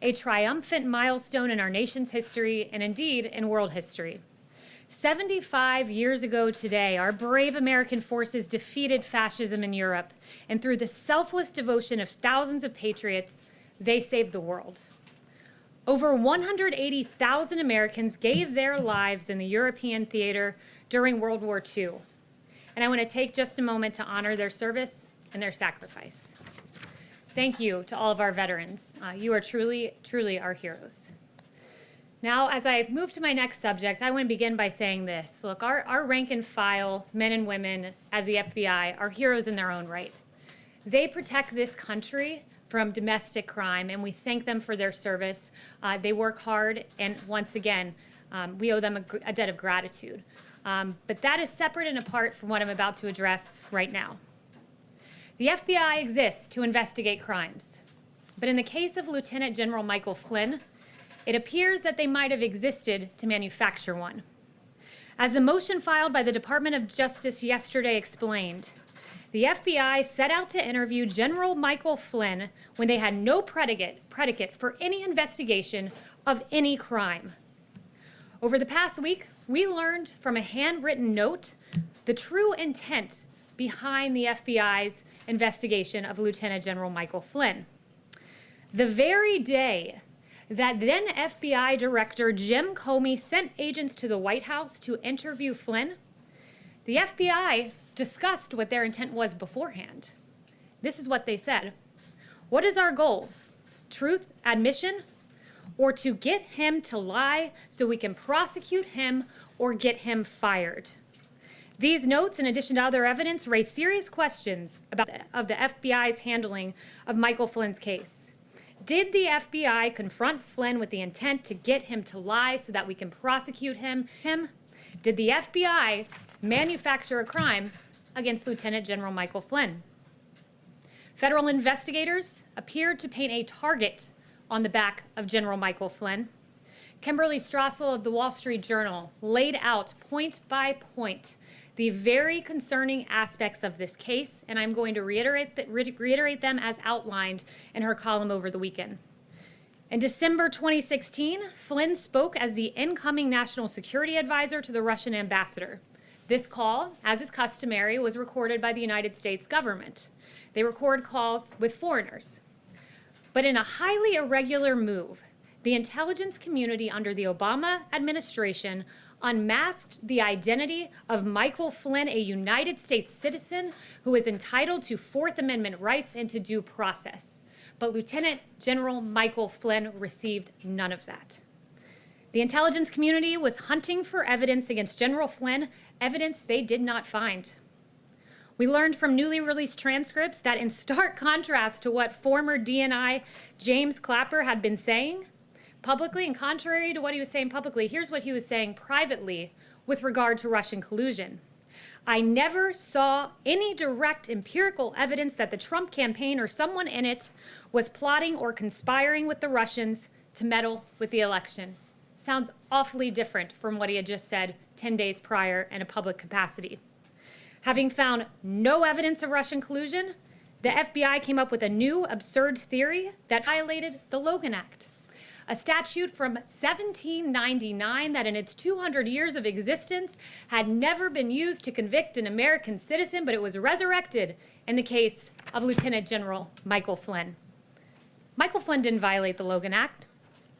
a triumphant milestone in our nation's history and indeed in world history. 75 years ago today, our brave American forces defeated fascism in Europe, and through the selfless devotion of thousands of patriots, they saved the world. Over 180,000 Americans gave their lives in the European theater during World War II. And I want to take just a moment to honor their service and their sacrifice. Thank you to all of our veterans. You are truly, truly our heroes. Now, as I move to my next subject, I want to begin by saying this. Look, our rank and file men and women at the FBI are heroes in their own right. They protect this country from domestic crime, and we thank them for their service. They work hard, and once again, we owe them a debt of gratitude. But that is separate and apart from what I'm about to address right now. The FBI exists to investigate crimes, but in the case of Lieutenant General Michael Flynn, it appears that they might have existed to manufacture one. As the motion filed by the Department of Justice yesterday explained, the FBI set out to interview General Michael Flynn when they had no predicate for any investigation of any crime. Over the past week, we learned from a handwritten note the true intent behind the FBI's investigation of Lieutenant General Michael Flynn. The very day that then FBI Director Jim Comey sent agents to the White House to interview Flynn, the FBI discussed what their intent was beforehand. This is what they said. What is our goal? Truth, admission, or to get him to lie so we can prosecute him or get him fired? These notes, in addition to other evidence, raise serious questions of the FBI's handling of Michael Flynn's case. Did the FBI confront Flynn with the intent to get him to lie so that we can prosecute him? Did the FBI manufacture a crime against Lieutenant General Michael Flynn? Federal investigators appeared to paint a target on the back of General Michael Flynn. Kimberly Strassel of the Wall Street Journal laid out point by point the very concerning aspects of this case, and I'm going to reiterate them as outlined in her column over the weekend. In December 2016, Flynn spoke as the incoming national security advisor to the Russian ambassador. This call, as is customary, was recorded by the United States government. They record calls with foreigners. But in a highly irregular move, the intelligence community under the Obama administration unmasked the identity of Michael Flynn, a United States citizen who is entitled to Fourth Amendment rights and to due process. But Lieutenant General Michael Flynn received none of that. The intelligence community was hunting for evidence against General Flynn, evidence they did not find. We learned from newly released transcripts that in stark contrast to what former DNI James Clapper had been saying publicly, and contrary to what he was saying publicly, here's what he was saying privately with regard to Russian collusion. I never saw any direct empirical evidence that the Trump campaign or someone in it was plotting or conspiring with the Russians to meddle with the election. Sounds awfully different from what he had just said 10 days prior in a public capacity. Having found no evidence of Russian collusion, the FBI came up with a new absurd theory that violated the Logan Act, a statute from 1799 that in its 200 years of existence had never been used to convict an American citizen, but it was resurrected in the case of Lieutenant General Michael Flynn. Michael Flynn didn't violate the Logan Act.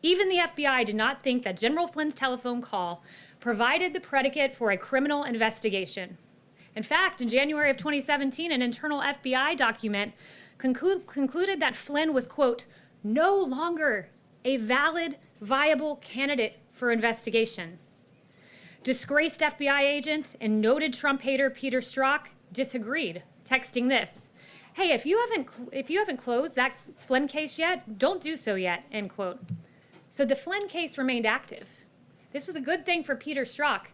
Even the FBI did not think that General Flynn's telephone call provided the predicate for a criminal investigation. In fact, in January of 2017, an internal FBI document concluded that Flynn was, quote, no longer a valid, viable candidate for investigation. Disgraced FBI agent and noted Trump hater Peter Strzok disagreed, texting this: hey, if you haven't closed that Flynn case yet, don't do so yet, end quote. So the Flynn case remained active. This was a good thing for Peter Strzok,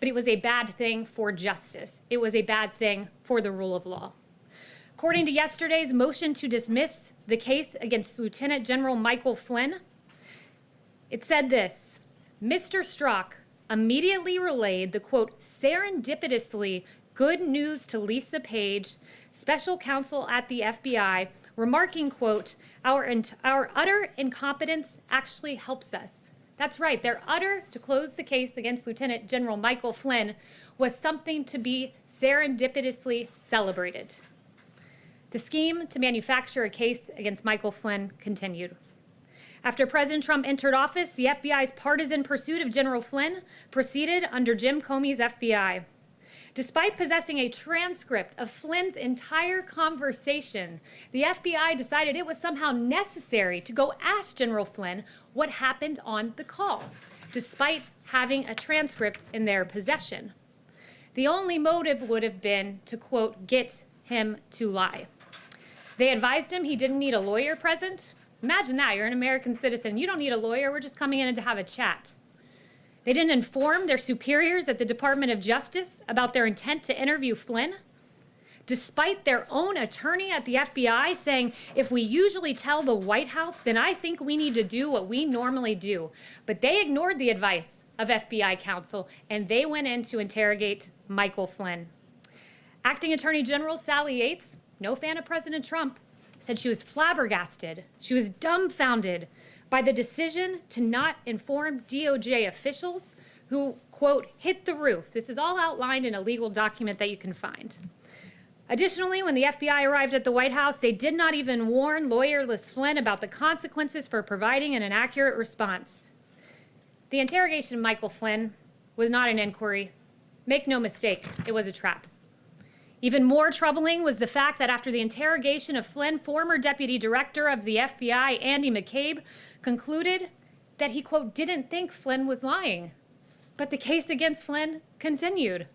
but it was a bad thing for justice. It was a bad thing for the rule of law. According to yesterday's motion to dismiss the case against Lieutenant General Michael Flynn, it said this: Mr. Strzok immediately relayed the, quote, serendipitously good news to Lisa Page, special counsel at the FBI, remarking, quote, our utter incompetence actually helps us. That's right, their utter to close the case against Lieutenant General Michael Flynn was something to be serendipitously celebrated. The scheme to manufacture a case against Michael Flynn continued. After President Trump entered office, the FBI's partisan pursuit of General Flynn proceeded under Jim Comey's FBI. Despite possessing a transcript of Flynn's entire conversation, the FBI decided it was somehow necessary to go ask General Flynn what happened on the call, despite having a transcript in their possession. The only motive would have been to, quote, get him to lie. They advised him he didn't need a lawyer present. Imagine that, you're an American citizen. You don't need a lawyer, we're just coming in to have a chat. They didn't inform their superiors at the Department of Justice about their intent to interview Flynn, despite their own attorney at the FBI saying, if we usually tell the White House, then I think we need to do what we normally do. But they ignored the advice of FBI counsel, and they went in to interrogate Michael Flynn. Acting Attorney General Sally Yates, no fan of President Trump, said she was flabbergasted, she was dumbfounded by the decision to not inform DOJ officials who, quote, hit the roof. This is all outlined in a legal document that you can find. Additionally, when the FBI arrived at the White House, they did not even warn lawyerless Flynn about the consequences for providing an inaccurate response. The interrogation of Michael Flynn was not an inquiry. Make no mistake, it was a trap. Even more troubling was the fact that after the interrogation of Flynn, former Deputy Director of the FBI, Andy McCabe, concluded that he, quote, didn't think Flynn was lying. But the case against Flynn continued.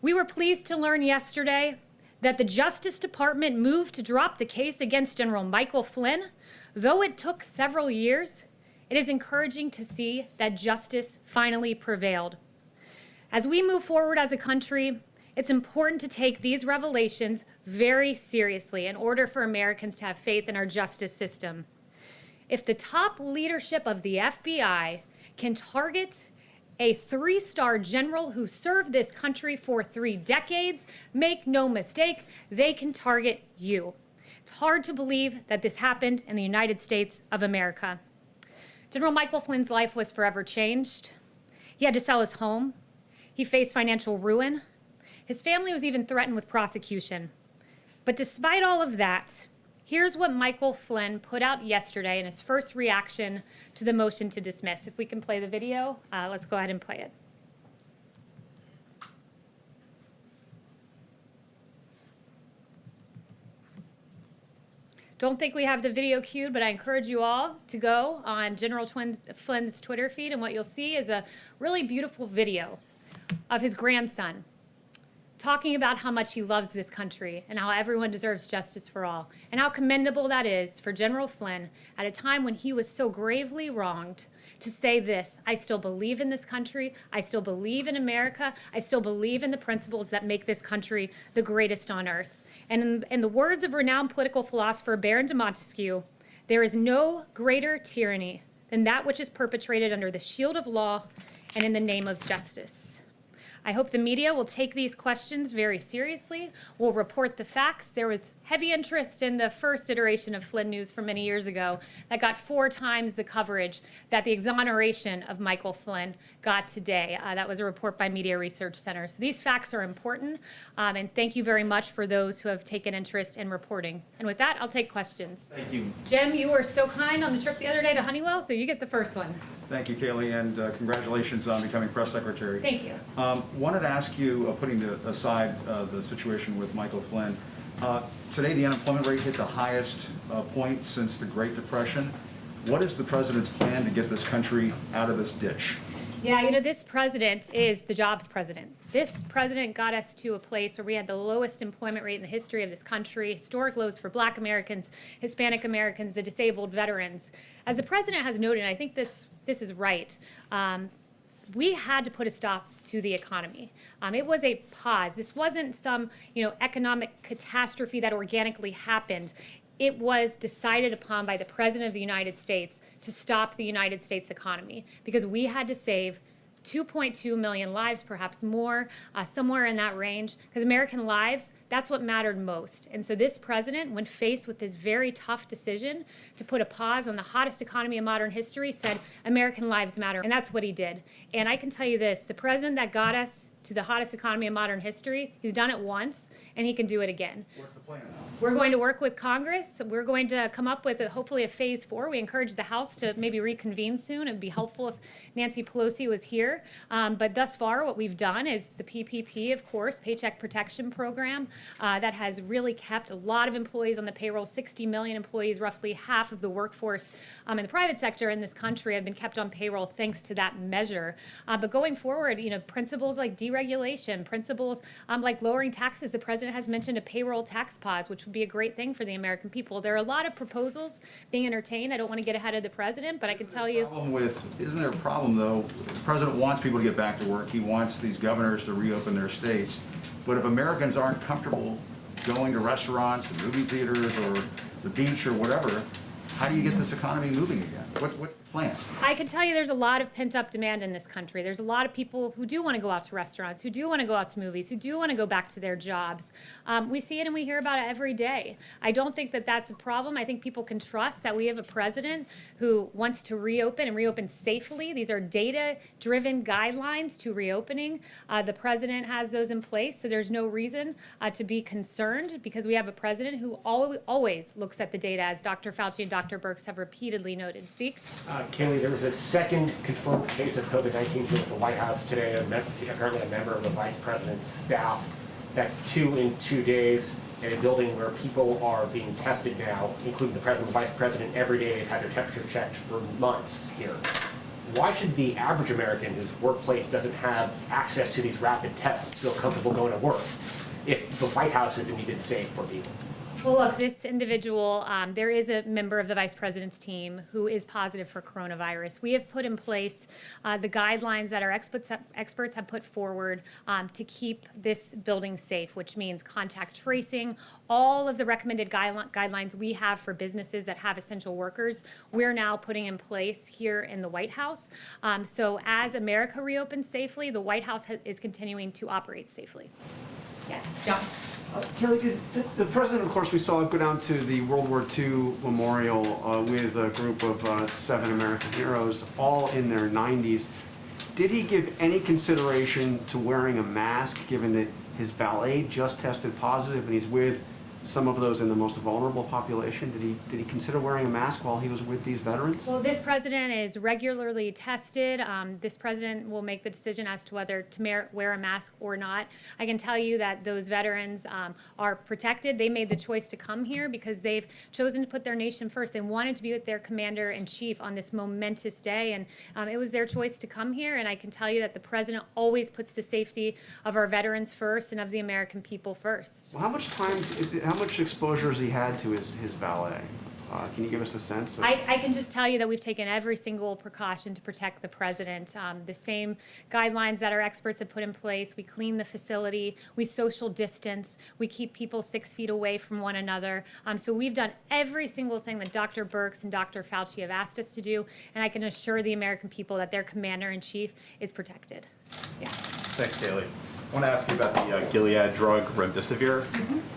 We were pleased to learn yesterday that the Justice Department moved to drop the case against General Michael Flynn. Though it took several years, it is encouraging to see that justice finally prevailed. As we move forward as a country, it's important to take these revelations very seriously in order for Americans to have faith in our justice system. If the top leadership of the FBI can target a 3-star general who served this country for 3 decades, make no mistake, they can target you. It's hard to believe that this happened in the United States of America. General Michael Flynn's life was forever changed. He had to sell his home. He faced financial ruin. His family was even threatened with prosecution. But despite all of that, here's what Michael Flynn put out yesterday in his first reaction to the motion to dismiss. If we can play the video, let's go ahead and play it. Don't think we have the video queued, but I encourage you all to go on General Flynn's Twitter feed, and what you'll see is a really beautiful video of his grandson talking about how much he loves this country and how everyone deserves justice for all, and how commendable that is for General Flynn at a time when he was so gravely wronged to say this: I still believe in this country, I still believe in America, I still believe in the principles that make this country the greatest on earth. And in the words of renowned political philosopher Baron de Montesquieu, there is no greater tyranny than that which is perpetrated under the shield of law and in the name of justice. I hope the media will take these questions very seriously, will report the facts. There was heavy interest in the first iteration of Flynn News from many years ago that got 4 times the coverage that the exoneration of Michael Flynn got today. That was a report by Media Research Center. So these facts are important, and thank you very much for those who have taken interest in reporting. And with that, I'll take questions. Thank you. Jim, you were so kind on the trip the other day to Honeywell, so you get the first one. Thank you, Kayleigh, and congratulations on becoming press secretary. Thank you. Wanted to ask you, putting aside the situation with Michael Flynn, today the unemployment rate hit the highest point since the Great Depression. What is the president's plan to get this country out of this ditch? Yeah, you know, this president is the jobs president. This president got us to a place where we had the lowest employment rate in the history of this country, historic lows for Black Americans, Hispanic Americans, the disabled, veterans. As the president has noted, and I think this is right, we had to put a stop to the economy. It was a pause. This wasn't some, economic catastrophe that organically happened. It was decided upon by the President of the United States to stop the United States economy because we had to save 2.2 million lives, perhaps more, somewhere in that range, because American lives, that's what mattered most. And so this president, when faced with this very tough decision to put a pause on the hottest economy in modern history, said, American lives matter. And that's what he did. And I can tell you this, the president that got us to the hottest economy in modern history, he's done it once, and he can do it again. What's the plan now? We're going to work with Congress. We're going to come up with hopefully a phase 4. We encourage the House to maybe reconvene soon. It would be helpful if Nancy Pelosi was here. But thus far, what we've done is the PPP, of course, Paycheck Protection Program, that has really kept a lot of employees on the payroll. 60 million employees, roughly half of the workforce in the private sector in this country have been kept on payroll thanks to that measure. But going forward, principles like deregulation, principles like lowering taxes. The president has mentioned a payroll tax pause, which would be a great thing for the American people. There are a lot of proposals being entertained. I don't want to get ahead of the president, but I can tell you. Isn't there a problem, though? The president wants people to get back to work. He wants these governors to reopen their states. But if Americans aren't comfortable going to restaurants and movie theaters or the beach or whatever, how do you get this economy moving again? What's the plan? I can tell you there's a lot of pent-up demand in this country. There's a lot of people who do want to go out to restaurants, who do want to go out to movies, who do want to go back to their jobs. We see it and we hear about it every day. I don't think that that's a problem. I think people can trust that we have a president who wants to reopen and reopen safely. These are data-driven guidelines to reopening. The president has those in place, so there's no reason to be concerned because we have a president who always looks at the data, as Dr. Fauci and Dr. Birx have repeatedly noted. Kayleigh, there was a second confirmed case of COVID-19 here at the White House today, apparently a member of the vice president's staff. That's 2 in 2 days in a building where people are being tested now, including the president and vice president. Every day they've had their temperature checked for months here. Why should the average American whose workplace doesn't have access to these rapid tests feel comfortable going to work if the White House isn't even safe for people? Well, look, this individual, there is a member of the vice president's team who is positive for coronavirus. We have put in place the guidelines that our experts have put forward to keep this building safe, which means contact tracing, all of the recommended guidelines we have for businesses that have essential workers, we're now putting in place here in the White House. So as America reopens safely, the White House is continuing to operate safely. Yes, John. Kayleigh, the president, of course, we saw go down to the World War II memorial with a group of 7 American heroes, all in their 90s. Did he give any consideration to wearing a mask, given that his valet just tested positive and he's with some of those in the most vulnerable population? Did he consider wearing a mask while he was with these veterans? Well, this president is regularly tested. This president will make the decision as to whether to wear a mask or not. I can tell you that those veterans are protected. They made the choice to come here because they've chosen to put their nation first. They wanted to be with their commander-in-chief on this momentous day, and it was their choice to come here. And I can tell you that the president always puts the safety of our veterans first and of the American people first. Well, how much exposure has he had to his valet? Can you give us a sense? I can just tell you that we've taken every single precaution to protect the president. The same guidelines that our experts have put in place. We clean the facility. We social distance. We keep people 6 feet away from one another. So we've done every single thing that Dr. Birx and Dr. Fauci have asked us to do, and I can assure the American people that their commander-in-chief is protected. Yeah. Thanks, Kayleigh. I want to ask you about the Gilead drug, remdesivir.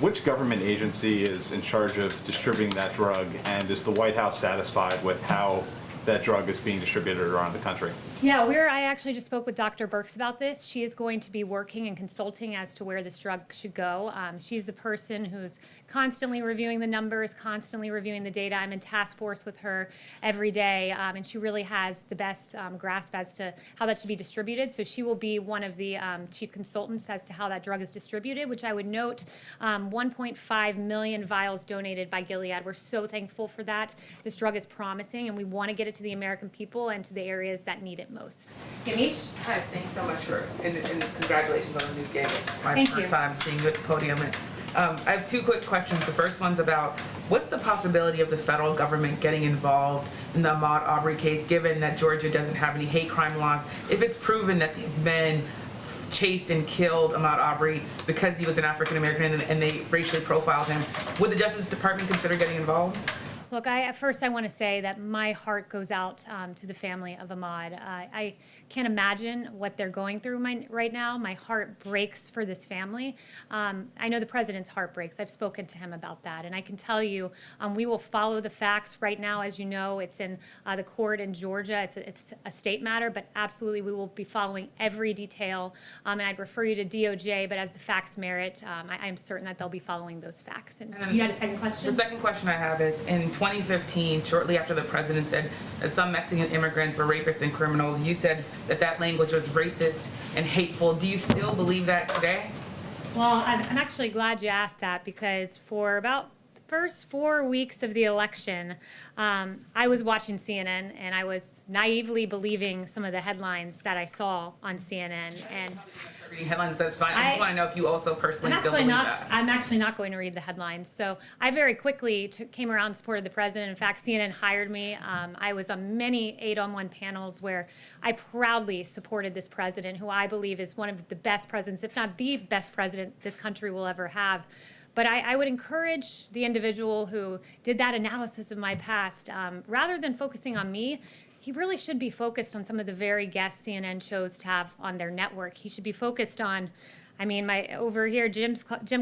Which government agency is in charge of distributing that drug, and is the White House satisfied with how that drug is being distributed around the country? Yeah, I actually just spoke with Dr. Birx about this. She is going to be working and consulting as to where this drug should go. She's the person who's constantly reviewing the numbers, constantly reviewing the data. I'm in task force with her every day, and she really has the best grasp as to how that should be distributed. So she will be one of the chief consultants as to how that drug is distributed, which I would note 1.5 million vials donated by Gilead. We're so thankful for that. This drug is promising, and we want to get it to the American people and to the areas that need it most. Yamiche? Hi, thanks so much and congratulations on the new gig. It's my first time seeing you at the podium. And, I have 2 quick questions. The first one's about what's the possibility of the federal government getting involved in the Ahmaud Arbery case, given that Georgia doesn't have any hate crime laws? If it's proven that these men chased and killed Ahmaud Arbery because he was an African American and they racially profiled him, would the Justice Department consider getting involved? Look, first I want to say that my heart goes out to the family of Ahmaud. I can't imagine what they're going through right now. My heart breaks for this family. I know the president's heart breaks. I've spoken to him about that. And I can tell you, we will follow the facts right now. As you know, it's in the court in Georgia. It's a state matter, but absolutely we will be following every detail. And I'd refer you to DOJ, but as the facts merit, I'm certain that they'll be following those facts. And you had a second question? The second question I have is, in 2015, shortly after the president said that some Mexican immigrants were rapists and criminals, you said that that language was racist and hateful. Do you still believe that today? Well, I'm actually glad you asked that, because for about the first 4 weeks of the election, I was watching CNN and I was naively believing some of the headlines that I saw on CNN. And reading headlines, that's fine. I just want to know if you also personally still believe that. I'm actually not going to read the headlines. So I very quickly came around and supported the president. In fact, CNN hired me. I was on many 8-on-1 panels where I proudly supported this president, who I believe is one of the best presidents, if not the best president this country will ever have. But I would encourage the individual who did that analysis of my past, rather than focusing on me, he really should be focused on some of the very guests CNN chose to have on their network. He should be focused on, I mean, over here, Jim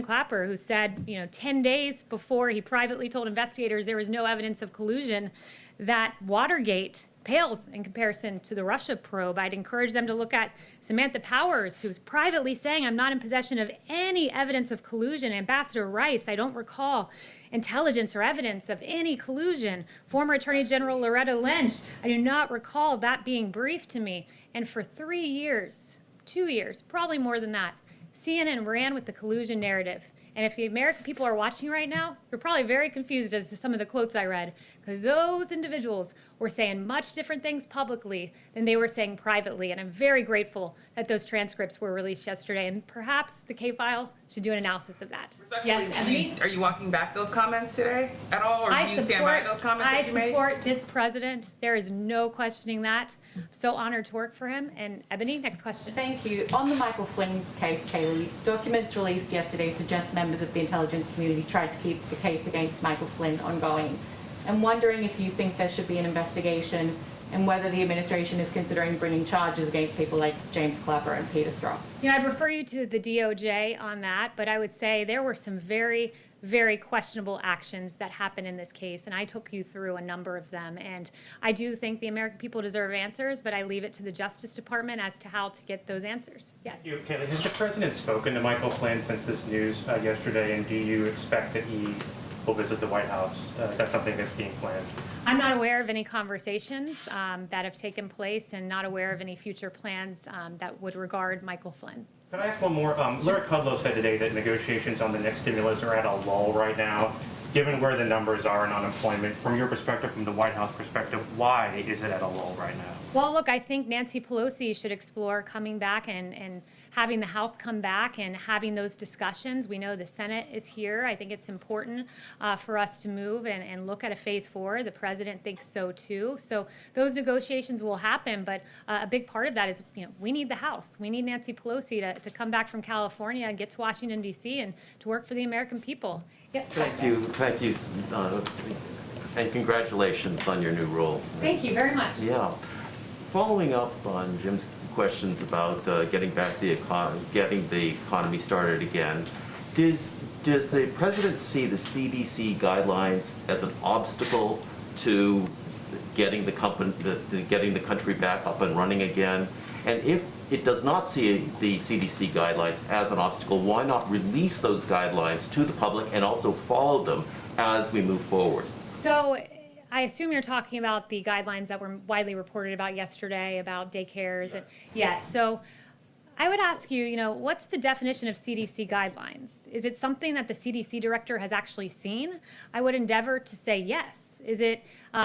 Clapper, who said, 10 days before he privately told investigators there was no evidence of collusion, that Watergate pales in comparison to the Russia probe. I'd encourage them to look at Samantha Powers, who's privately saying, I'm not in possession of any evidence of collusion. Ambassador Rice, I don't recall intelligence or evidence of any collusion. Former Attorney General Loretta Lynch, I do not recall that being briefed to me. And for 3 years, 2 years, probably more than that, CNN ran with the collusion narrative. And if the American people are watching right now, you're probably very confused as to some of the quotes I read, because those individuals were saying much different things publicly than they were saying privately. And I'm very grateful that those transcripts were released yesterday. And perhaps the K-File should do an analysis of that. Yes, Emily? Are you walking back those comments today at all, or do you stand by those comments that you made? I support this president. There is no questioning that. I'm so honored to work for him. And Ebony, next question. Thank you. On the Michael Flynn case, Kayleigh, documents released yesterday suggest members of the intelligence community tried to keep the case against Michael Flynn ongoing. I'm wondering if you think there should be an investigation and whether the administration is considering bringing charges against people like James Clapper and Peter Strzok. I'd refer you to the DOJ on that, but I would say there were some very, very questionable actions that happened in this case, and I took you through a number of them. And I do think the American people deserve answers, but I leave it to the Justice Department as to how to get those answers. Yes. Kayleigh, has the president spoken to Michael Flynn since this news yesterday, and do you expect that he will visit the White House? Is that something that's being planned? I'm not aware of any conversations that have taken place, and not aware of any future plans that would regard Michael Flynn. Could I ask one more? Larry Kudlow said today that negotiations on the next stimulus are at a lull right now. Given where the numbers are in unemployment, from your perspective, from the White House perspective, why is it at a lull right now? Well, look, I think Nancy Pelosi should explore coming back and having the House come back and having those discussions. We know the Senate is here. I think it's important for us to move and look at a phase 4. The president thinks so too. So those negotiations will happen, but a big part of that is, we need the House. We need Nancy Pelosi to come back from California and get to Washington, D.C. and to work for the American people. Yep. Thank you, and congratulations on your new role. Thank you very much. Yeah. Following up on Jim's questions about getting the economy started again, does the president see the CDC guidelines as an obstacle to getting the country back up and running again? And if it does not see the CDC guidelines as an obstacle, why not release those guidelines to the public and also follow them as we move forward? So I assume you're talking about the guidelines that were widely reported about yesterday about daycares. Yes. Yes. So I would ask you, what's the definition of CDC guidelines? Is it something that the CDC director has actually seen? I would endeavor to say yes. Is it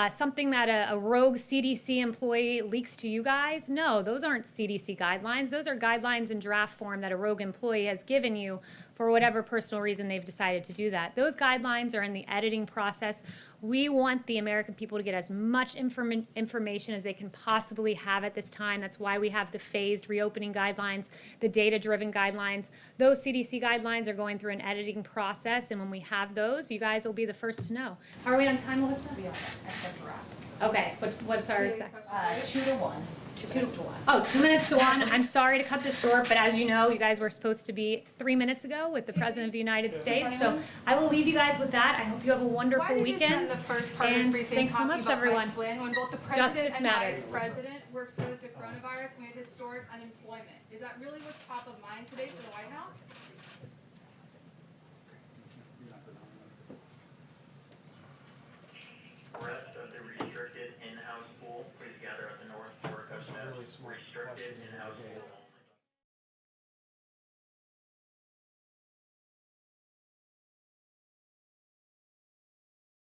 something that a rogue CDC employee leaks to you guys, no, those aren't CDC guidelines. Those are guidelines in draft form that a rogue employee has given you for whatever personal reason they've decided to do that. Those guidelines are in the editing process. We want the American people to get as much information as they can possibly have at this time. That's why we have the phased reopening guidelines, the data-driven guidelines. Those CDC guidelines are going through an editing process, and when we have those, you guys will be the first to know. Are we on time, Melissa? We are, except for Rob. Okay, what's our exact? 2 to 1. 2 minutes to 1. Oh, 2 minutes to 1. I'm sorry to cut this short, but as you know, you guys were supposed to be 3 minutes ago with the President of the United States. So I will leave you guys with that. I hope you have a wonderful Why did you weekend. spend the first part of this And briefing thanks so talking much, about everyone. Mike Flynn, when both the Justice president and matters. vice president were exposed to coronavirus and we have historic unemployment? Is that really what's top of mind today for the White House? Rest of the restricted in-house pool, please gather at the north door of Restricted in-house pool.